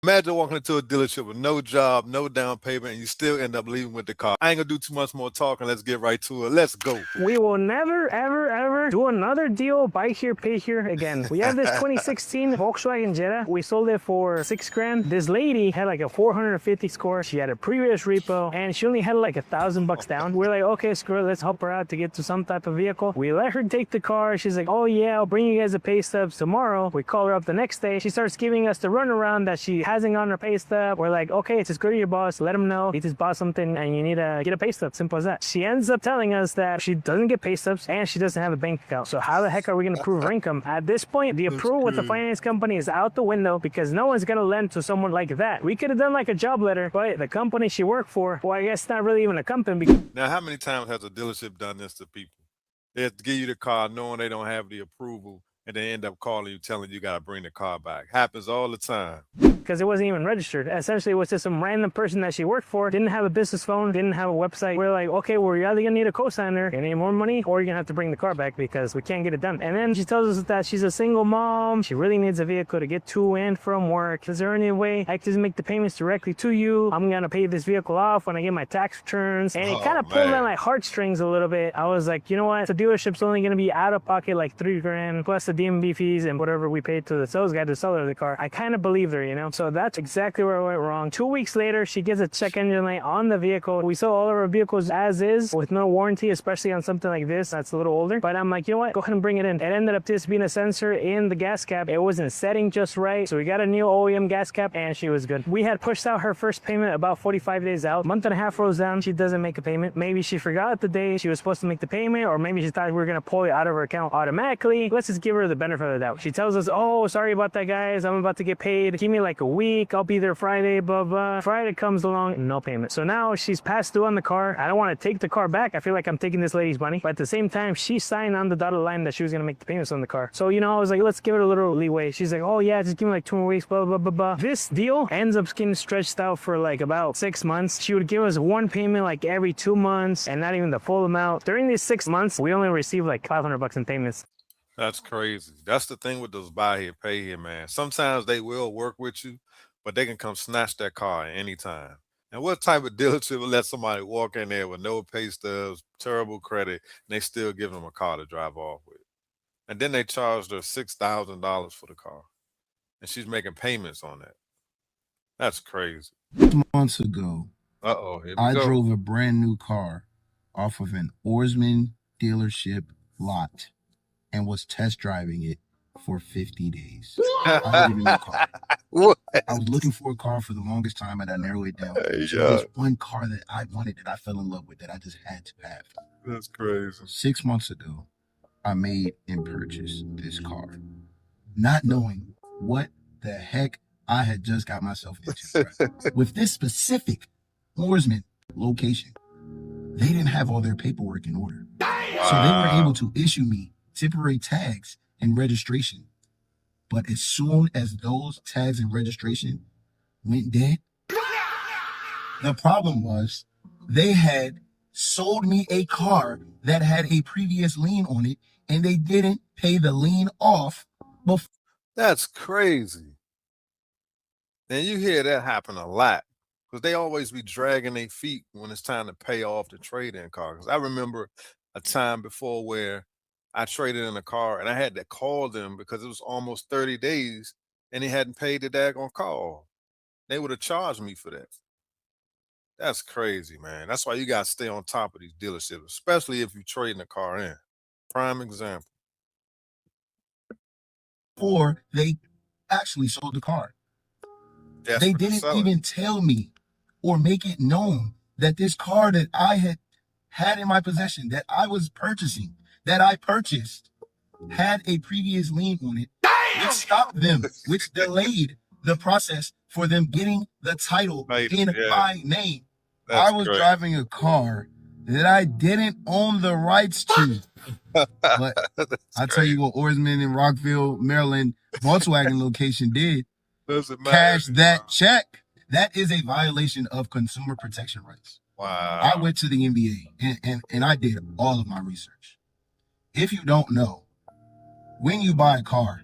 Imagine walking into a dealership with no job, no down payment, and you still end up leaving with the car. I ain't gonna do too much more talking. Let's get right to it. Let's go. We will never, ever, ever do another deal, buy here, pay here again. We have this 2016 Volkswagen Jetta. We sold it for 6 grand. This lady had like a 450 score. She had a previous repo and she only had like $1,000 down. We're like, okay, screw it. Let's help her out to get to some type of vehicle. We let her take the car. She's like, oh yeah, I'll bring you guys the pay stubs tomorrow. We call her up the next day. She starts giving us the runaround that she hasn't on her pay stub. We're like, okay, just go to your boss, let him know you just bought something and you need to get a pay stub. Simple as that. She ends up telling us that she doesn't get pay stubs and she doesn't have a bank account. So how the heck are we going to prove her income? At this point, the approval with the finance company is out the window because no one's going to lend to someone like that. We could have done like a job letter, but the company she worked for, well, I guess not really even a company. Now, how many times has a dealership done this to people? They have to give you the car knowing they don't have the approval, and they end up calling you, telling you got to bring the car back. Happens all the time. Because it wasn't even registered. Essentially, it was just some random person that she worked for, didn't have a business phone, didn't have a website. We're like, okay, well, you're either gonna need a cosigner, gonna need more money, or you're gonna have to bring the car back because we can't get it done. And then she tells us that she's a single mom. She really needs a vehicle to get to and from work. Is there any way I can just make the payments directly to you? I'm gonna pay this vehicle off when I get my tax returns. And it kind of pulled on my heartstrings a little bit. I was like, you know what? The dealership's only gonna be out of pocket like 3 grand plus the DMV fees and whatever we paid to the sales guy to sell her the car. I kind of believed her, you know? So that's exactly where I went wrong. 2 weeks later, she gets a check engine light on the vehicle. We sell all of our vehicles as is with no warranty, especially on something like this that's a little older. But I'm like, you know what? Go ahead and bring it in. It ended up just being a sensor in the gas cap. It wasn't setting just right. So we got a new OEM gas cap and she was good. We had pushed out her first payment about 45 days out. Month and a half rolls down. She doesn't make a payment. Maybe she forgot the day she was supposed to make the payment, or maybe she thought we were going to pull it out of her account automatically. Let's just give her the benefit of the doubt. She tells us, oh, sorry about that, guys. I'm about to get paid. Give me like a week. I'll be there Friday, blah, blah. Friday comes along, no payment. So now she's passed due on the car. I don't want to take the car back. I feel like I'm taking this lady's money. But at the same time, she signed on the dotted line that she was going to make the payments on the car. So, you know, I was like, let's give it a little leeway. She's like, oh yeah, just give me like 2 more weeks, blah, blah, blah, blah. This deal ends up getting stretched out for like about 6 months. She would give us one payment like every 2 months and not even the full amount. During these 6 months, we only received like $500 in payments. That's crazy. That's the thing with those buy here, pay here, man. Sometimes they will work with you, but they can come snatch that car at any time. And what type of dealership will let somebody walk in there with no pay stubs, terrible credit, and they still give them a car to drive off with? And then they charged her $6,000 for the car, and she's making payments on that. That's crazy. Months ago, Uh-oh, here we I go. drove a brand new car off of an Oarsman dealership lot and was test driving it for 50 days. I had a new car. What? I was looking for a car for the longest time and I narrowed it down. So Yeah, there's one car that I wanted that I fell in love with that I just had to have. that's crazy. 6 months ago, I made and purchased this car, not knowing what the heck I had just got myself into. With this specific Oarsman location, they didn't have all their paperwork in order. So they were able to issue me temporary tags and registration. But as soon as those tags and registration went dead, the problem was they had sold me a car that had a previous lien on it, and they didn't pay the lien off before. That's crazy. And you hear that happen a lot because they always be dragging their feet when it's time to pay off the trade-in car. Because I remember a time before where I traded in a car and I had to call them because it was almost 30 days and they hadn't paid the daggone call. They would have charged me for that. That's crazy, man. That's why you got to stay on top of these dealerships, especially if you're trading a car in. Prime example. They actually sold the car. They Desperate to didn't sell it. even tell me or make it known that this car that I had in my possession, that I was purchasing, that I purchased, had a previous lien on it, which stopped them, which delayed the process for them getting the title Right, in yeah. my name. That's I was crazy. driving a car that I didn't own the rights to. But That's I'll tell you what Oarsman in Rockville, Maryland, Volkswagen location did. doesn't matter Cash that anymore. check. That is a violation of consumer protection rights. Wow. I went to the NBA and I did all of my research. If you don't know, when you buy a car,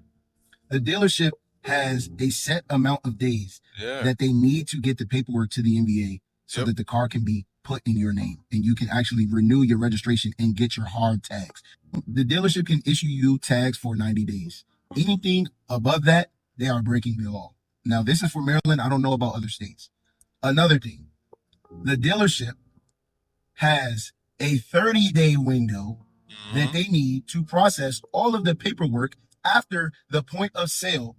the dealership has a set amount of days Yeah. that they need to get the paperwork to the NBA so Yep. that the car can be put in your name and you can actually renew your registration and get your hard tags. The dealership can issue you tags for 90 days. Anything above that, they are breaking the law. Now, this is for Maryland. I don't know about other states. Another thing, the dealership has a 30-day window that they need to process all of the paperwork after the point of sale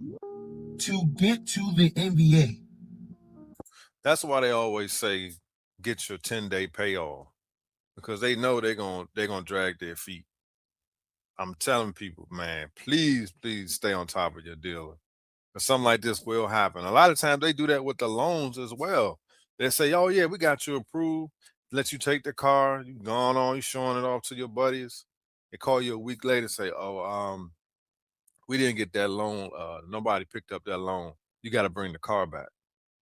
to get to the NBA. That's why they always say get your 10-day payoff, because they know they're gonna drag their feet. I'm telling people, man, please, please stay on top of your dealer. Because something like this will happen. A lot of times they do that with the loans as well. They say, oh yeah, we got you approved, let you take the car, you gone on, you showing it off to your buddies. They call you a week later and say, oh, we didn't get that loan. Nobody picked up that loan. You got to bring the car back.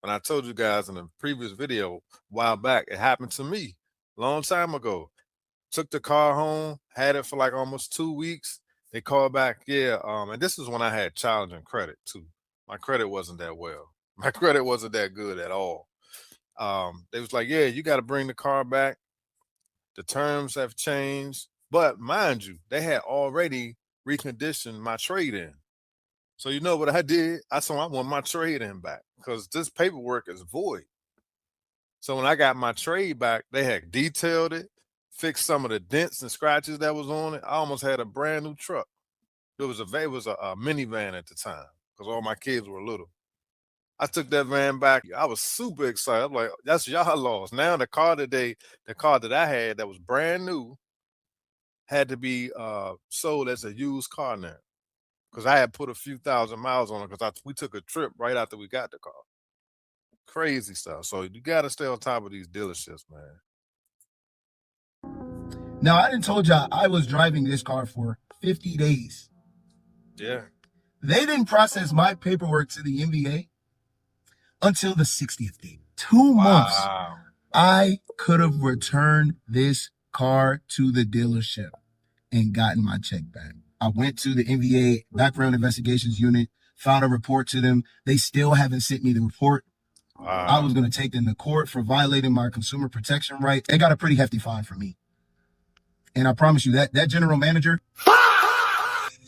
And I told you guys in a previous video a while back, it happened to me a long time ago. Took the car home, had it for like almost 2 weeks. They called back, yeah. And this is when I had challenging credit too. My credit wasn't that well. My credit wasn't that good at all. They was like, yeah, you got to bring the car back. The terms have changed. But mind you, they had already reconditioned my trade-in. So you know what I did? I said, I want my trade-in back because this paperwork is void. So when I got my trade back, they had detailed it, fixed some of the dents and scratches that was on it. I almost had a brand new truck. It was a minivan at the time because all my kids were little. I took that van back. I was super excited. I'm like, that's y'all lost. Now the car that I had that was brand new had to be sold as a used car now because I had put a few thousand miles on it because we took a trip right after we got the car. Crazy stuff. So you got to stay on top of these dealerships, man. Now, I done told y'all I was driving this car for 50 days. Yeah. They didn't process my paperwork to the NBA until the 60th day. 2 months. Wow. I could have returned this car to the dealership and gotten my check back. I went to the NBA background investigations unit, filed a report to them. They still haven't sent me the report. Wow. I was going to take them to court for violating my consumer protection right. They got a pretty hefty fine for me. And I promise you that general manager,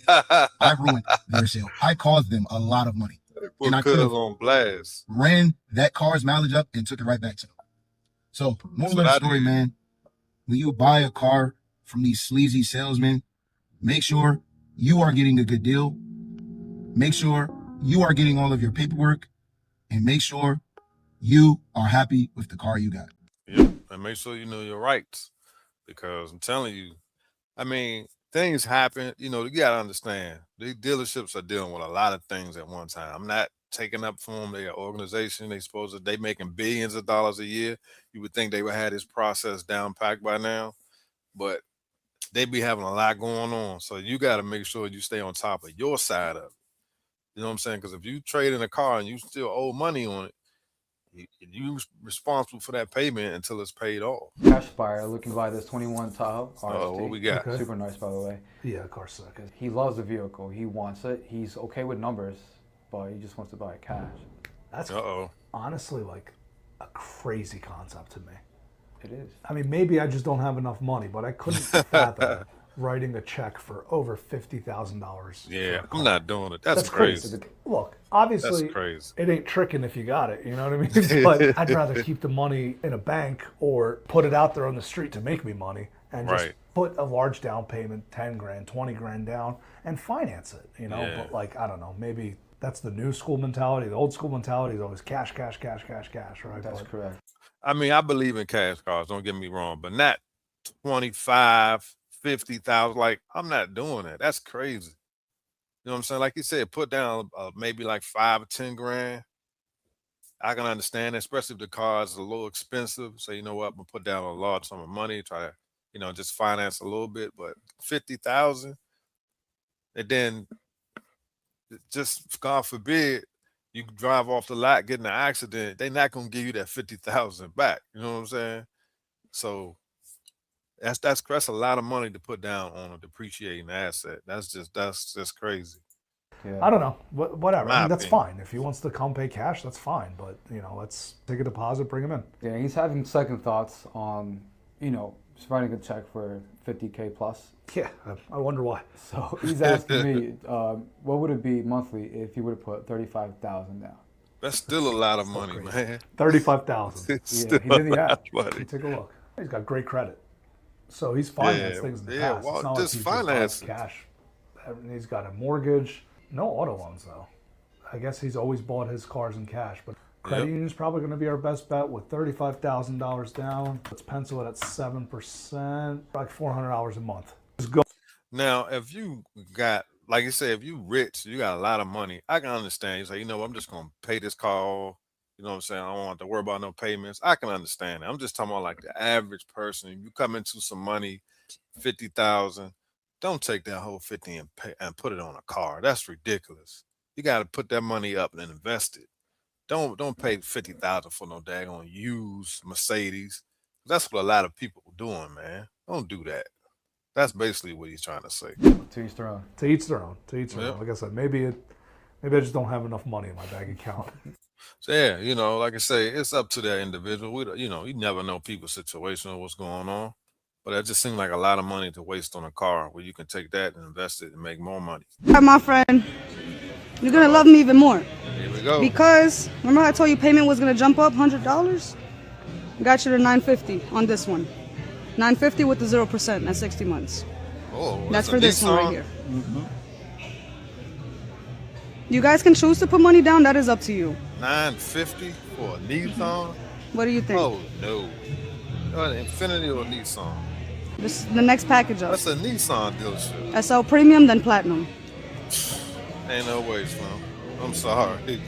I ruined their sale. I caused them a lot of money. Put and I could have on blast. Ran that car's mileage up and took it right back to them. So, moral of the story, man, when you buy a car from these sleazy salesmen, make sure you are getting a good deal. Make sure you are getting all of your paperwork, and make sure you are happy with the car you got. Yep. And make sure you know your rights, because I'm telling you, I mean, things happen. You know, you got to understand, these dealerships are dealing with a lot of things at one time. I'm not taking up for them. They got organization. They making billions of dollars a year. You would think they would have this process down packed by now, but they be having a lot going on. So you got to make sure you stay on top of your side of it. You know what I'm saying? Because if you trade in a car and you still owe money on it, you responsible for that payment until it's paid off. Cash buyer looking to buy this 21 Tahoe RST. What we got? Okay. Super nice, by the way. Yeah, car second. He loves the vehicle. He wants it. He's okay with numbers, but he just wants to buy it cash. That's honestly like a crazy concept to me. It is. I mean, maybe I just don't have enough money, but I couldn't fathom writing a check for over $50,000. Yeah, I'm not doing it. That's crazy. Look, obviously, that's crazy. It ain't tricking if you got it. You know what I mean? But I'd rather keep the money in a bank or put it out there on the street to make me money and just put a large down payment, 10 grand, 20 grand down, and finance it. You know, but like, I don't know, maybe that's the new school mentality. The old school mentality is always cash, cash, cash, cash, cash, right? That's correct. I mean, I believe in cash cars. Don't get me wrong, but not 25, 50,000. Like, I'm not doing that. That's crazy. You know what I'm saying? Like you said, put down maybe like 5 or 10 grand. I can understand that, especially if the car is a little expensive. So you know what? I'm gonna put down a large sum of money, try to, you know, just finance a little bit. But 50,000, and then just God forbid you drive off the lot, get in an accident, they're not gonna give you that 50,000 back. You know what I'm saying? So that's a lot of money to put down on a depreciating asset. That's just crazy. Yeah. I don't know. Whatever. I My mean, that's opinion. fine. If he wants to come pay cash, that's fine. But, let's take a deposit, bring him in. Yeah, he's having second thoughts on, just writing a check for $50K plus. Yeah, I wonder why. So he's asking me, what would it be monthly if he would have put $35,000 down? That's still a lot of money, man. 35,000. It's Yeah, still he did the a lot app. of money. You take a look. He's got great credit, so he's financed things in the past. Well, It's not like just he's just finance buying cash. He's got a mortgage, no auto loans though. I guess he's always bought his cars in cash, but credit union's probably going to be our best bet with $35,000 down. Let's pencil it at 7%, like $400 a month. Just go. Now, if you got, like you said, if you rich, you got a lot of money, I can understand. You say, I'm just going to pay this car off. You know what I'm saying? I don't have to worry about no payments. I can understand it. I'm just talking about like the average person. If you come into some money, 50,000, don't take that whole 50 and put it on a car. That's ridiculous. You got to put that money up and invest it. Don't pay 50,000 for no daggone used Mercedes. That's what a lot of people are doing, man. Don't do that. That's basically what he's trying to say. To each their own. To each their own. To each their Yep. own. Like I said, maybe I just don't have enough money in my bank account. So yeah, like I say, it's up to that individual. You never know people's situation or what's going on. But it just seemed like a lot of money to waste on a car where you can take that and invest it and make more money. My friend, you're gonna love me even more. Here we go. Because remember I told you payment was gonna jump up $100? Got you to $950 on this one. $950 with the 0%. That's 60 months. Oh, That's a for this one right Nissan? here. You guys can choose to put money down. That is up to you. $950 for a Nissan? What do you think? Oh no. An Infinity or a Nissan? This is the next package up. That's a Nissan dealership. SL Premium, then Platinum. Ain't no way, Slim. I'm sorry.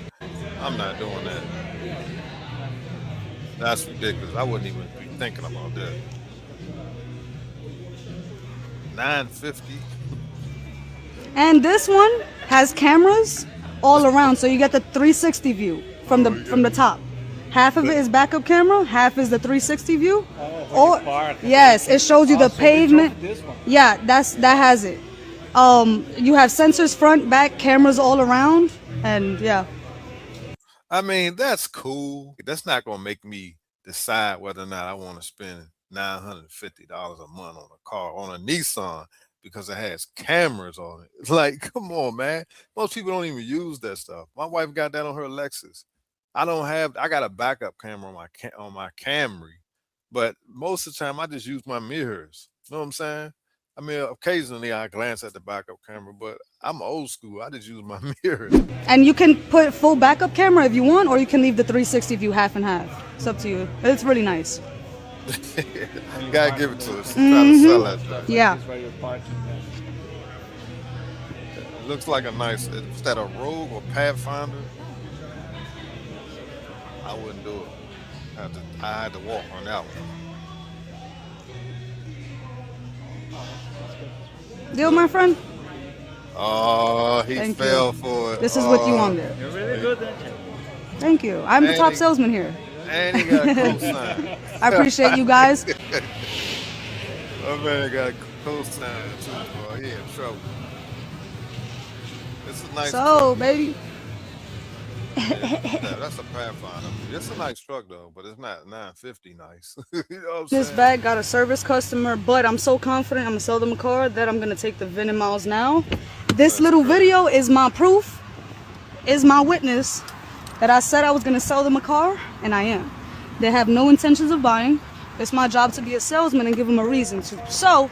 I'm not doing that. That's ridiculous. I wouldn't even be thinking about that. $950. And this one has cameras all around, so you get the 360 view from the top. Half of it is backup camera, half is the 360 view. Or yes, it shows you the pavement. Yeah, that has it. You have sensors front, back, cameras all around, and yeah. I mean, that's cool. That's not gonna make me decide whether or not I want to spend $950 a month on a car, on a Nissan, because it has cameras on it. It's like, come on, man. Most people don't even use that stuff. My wife got that on her Lexus. I got a backup camera on my Camry, but most of the time I just use my mirrors. You know what I'm saying? I mean, occasionally I glance at the backup camera, but I'm old school. I just use my mirrors. And you can put full backup camera if you want, or you can leave the 360 view half and half. It's up to you. It's really nice. You gotta give it to us. She's trying to sell that thing. Yeah. It looks like a nice. Is that a Rogue or Pathfinder? I wouldn't do it. I had to walk on that one. Deal, my friend? Oh, he Thank fell you. for it. This is what you wanted. You're really good, aren't you? Thank you. I'm the And top he- salesman here. And he got a cosign. I appreciate you guys. My man got a cosign too, boy. He in trouble. It's a nice So, truck. baby. Yeah, that's a Pathfinder. It's a nice truck though, but it's not 950 nice. You know what I'm This saying? bag got a service customer, but I'm so confident I'm gonna sell them a car that I'm gonna take the VIN and miles now. This little video is my proof, is my witness that I said I was gonna sell them a car, and I am. They have no intentions of buying. It's my job to be a salesman and give them a reason to. So,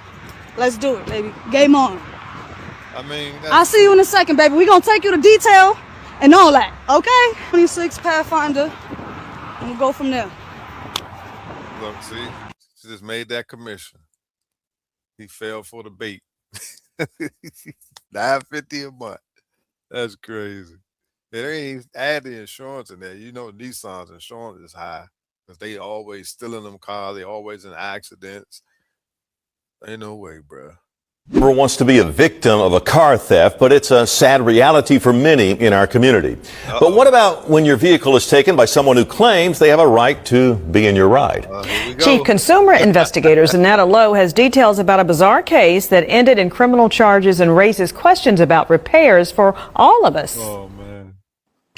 let's do it, baby. Game on. I mean, I'll see you in a second, baby. We're gonna take you to detail and all that, okay? 26 Pathfinder, and we'll go from there. Look, see, she just made that commission. He fell for the bait. $950 a month. That's crazy. Yeah, they ain't add the insurance in there. You know, Nissan's insurance is high because they always stealing them cars. They always in accidents. Ain't no way, bro. Never wants to be a victim of a car theft, but it's a sad reality for many in our community. But what about when your vehicle is taken by someone who claims they have a right to be in your ride? Chief Consumer Investigators Annetta Lowe has details about a bizarre case that ended in criminal charges and raises questions about repairs for all of us. Oh, man.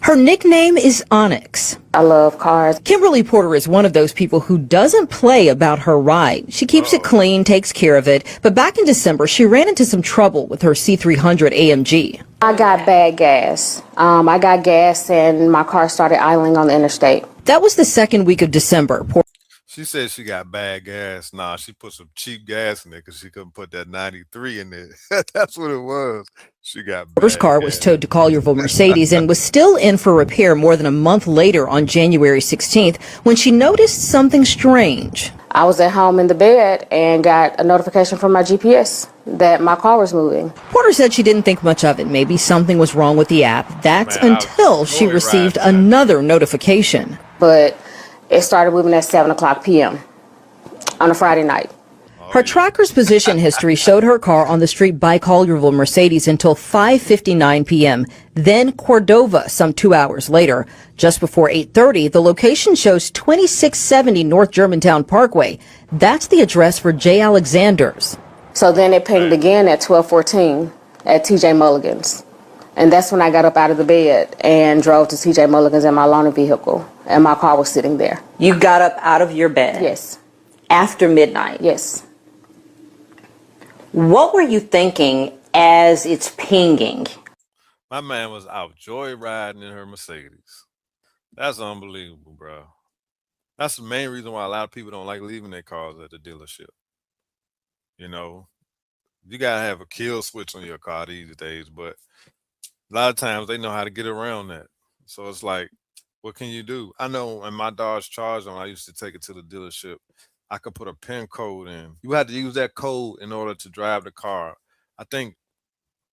Her nickname is Onyx. I love cars. Kimberly Porter is one of those people who doesn't play about her ride. She keeps it clean, takes care of it. But back in December, she ran into some trouble with her C300 AMG. I got bad gas. I got gas and my car started idling on the interstate. That was the second week of December. She said she got bad gas. Nah, she put some cheap gas in there because she couldn't put that 93 in there. That's what it was. She got bad Porter's car was towed to Collierville Mercedes and was still in for repair more than a month later on January 16th when she noticed something strange. I was at home in the bed and got a notification from my GPS that my car was moving. Porter said she didn't think much of it. Maybe something was wrong with the app. That's until she received another notification. But it started moving at 7 o'clock p.m. on a Friday night. Her tracker's position history showed her car on the street by Collierville Mercedes until 5:59 p.m. Then Cordova some 2 hours later. Just before 8:30, the location shows 2670 North Germantown Parkway. That's the address for Jay Alexander's. So then it pinged again at 12:14 at TJ Mulligan's. And that's when I got up out of the bed and drove to TJ Mulligan's in my loaner vehicle. And my car was sitting there. You got up out of your bed? Yes. After midnight? Yes. What were you thinking as it's pinging? My man was out joyriding in her Mercedes. That's unbelievable, bro. That's the main reason why a lot of people don't like leaving their cars at the dealership. You know, you gotta have a kill switch on your car these days, but a lot of times they know how to get around that. So it's like, what can you do? I know in my Dodge Charger, when I used to take it to the dealership, I could put a PIN code in. You had to use that code in order to drive the car. I think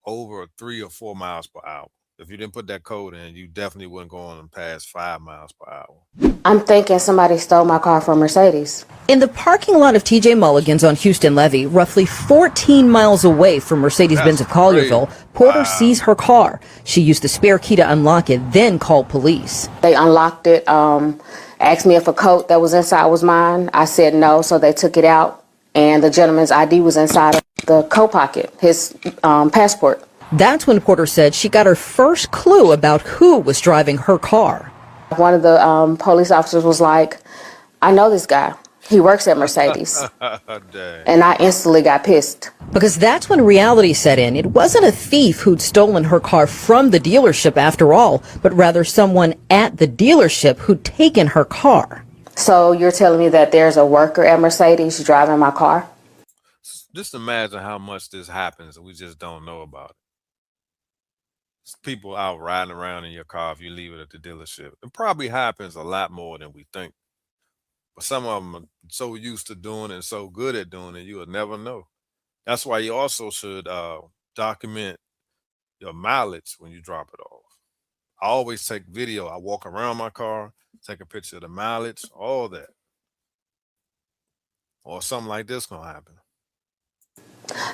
over 3 or 4 miles per hour. If you didn't put that code in, you definitely wouldn't go on and past 5 miles per hour. I'm thinking somebody stole my car from Mercedes. In the parking lot of TJ Mulligan's on Houston Levee, roughly 14 miles away from Mercedes-Benz of Collierville, Porter sees her car. She used the spare key to unlock it, then called police. They unlocked it, asked me if a coat that was inside was mine. I said no, so they took it out, and the gentleman's ID was inside of the coat pocket, his passport. That's when Porter said she got her first clue about who was driving her car. One of the police officers was like, I know this guy. He works at Mercedes. And I instantly got pissed. Because that's when reality set in. It wasn't a thief who'd stolen her car from the dealership after all, but rather someone at the dealership who'd taken her car. So you're telling me that there's a worker at Mercedes driving my car? Just imagine how much this happens and we just don't know about it. People out riding around in your car if you leave it at the dealership. It probably happens a lot more than we think. But some of them are so used to doing it and so good at doing it, you will never know. That's why you also should document your mileage when you drop it off. I always take video. I walk around my car, take a picture of the mileage, all that. Or something like this gonna happen.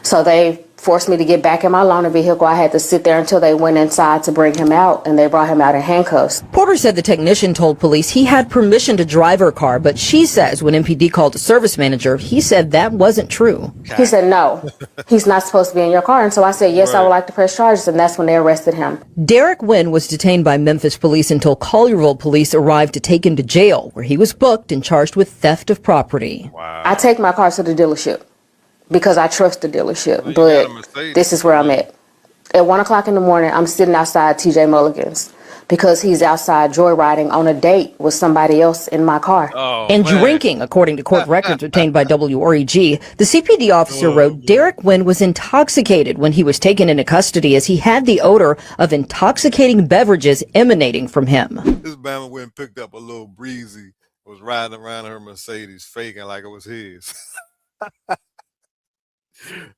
So they forced me to get back in my loaner vehicle. I had to sit there until they went inside to bring him out, and they brought him out in handcuffs. Porter said the technician told police he had permission to drive her car, but she says when MPD called the service manager, he said that wasn't true. He said, no, he's not supposed to be in your car. And so I said, yes, I would like to press charges, and that's when they arrested him. Derek Wynn was detained by Memphis police until Collierville police arrived to take him to jail, where he was booked and charged with theft of property. Wow. I take my car to the dealership because I trust the dealership, but this is where I'm at. At 1 o'clock in the morning, I'm sitting outside TJ Mulligan's because he's outside joyriding on a date with somebody else in my car. And drinking, according to court records obtained by WREG. The CPD officer wrote Derek Wynn was intoxicated when he was taken into custody as he had the odor of intoxicating beverages emanating from him. This Bama went and picked up a little breezy, was riding around her Mercedes faking like it was his.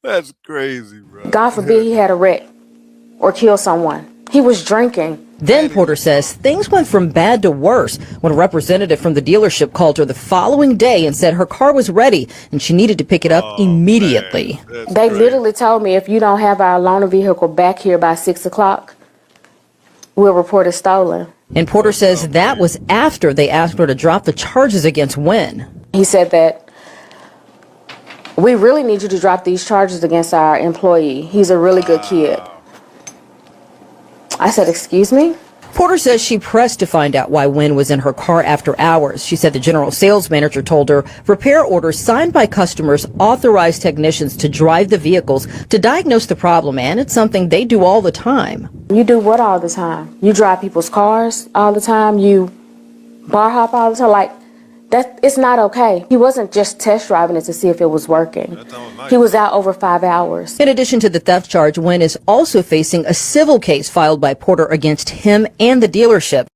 That's crazy, bro. God forbid he had a wreck or killed someone. He was drinking. Then Porter says things went from bad to worse when a representative from the dealership called her the following day and said her car was ready and she needed to pick it up immediately. They literally told me, if you don't have our loaner vehicle back here by 6 o'clock, we'll report it stolen. And Porter says that was after they asked her to drop the charges against Wynn. He said that we really need you to drop these charges against our employee. He's a really good kid. I said, excuse me? Porter says she pressed to find out why Wynn was in her car after hours. She said the general sales manager told her repair orders signed by customers authorized technicians to drive the vehicles to diagnose the problem, and it's something they do all the time. You do what all the time? You drive people's cars all the time? You bar hop all the time? Like, that, it's not okay. He wasn't just test driving it to see if it was working. He was out over 5 hours. In addition to the theft charge, Wynn is also facing a civil case filed by Porter against him and the dealership.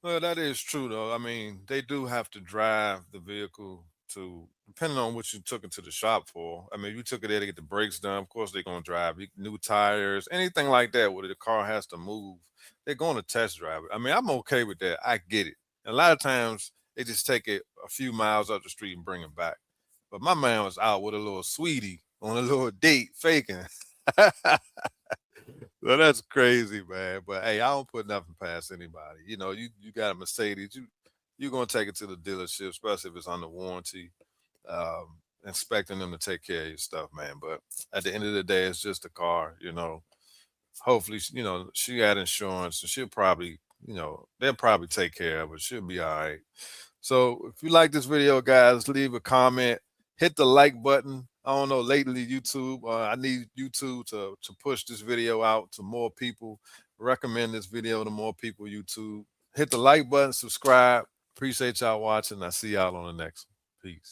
Well, that is true, though. I mean, they do have to drive the vehicle to, depending on what you took it to the shop for. I mean, if you took it there to get the brakes done, of course they're going to drive new tires, anything like that where the car has to move. They're going to test drive it. I mean, I'm okay with that. I get it. A lot of times they just take it a few miles up the street and bring it back. But my man was out with a little sweetie on a little date faking. So that's crazy, man. But hey, I don't put nothing past anybody. You know, you got a Mercedes, you're gonna take it to the dealership, especially if it's under warranty. Expecting them to take care of your stuff, man. But at the end of the day, it's just a car, you know. Hopefully, you know, she got insurance, and she'll probably, you know, they'll probably take care of it. She'll be all right. So if you like this video, guys, leave a comment, hit the like button. I don't know, lately YouTube, I need YouTube to push this video out to more people. Recommend this video to more people, YouTube. Hit the like button, subscribe. Appreciate y'all watching. I see y'all on the next one. Peace.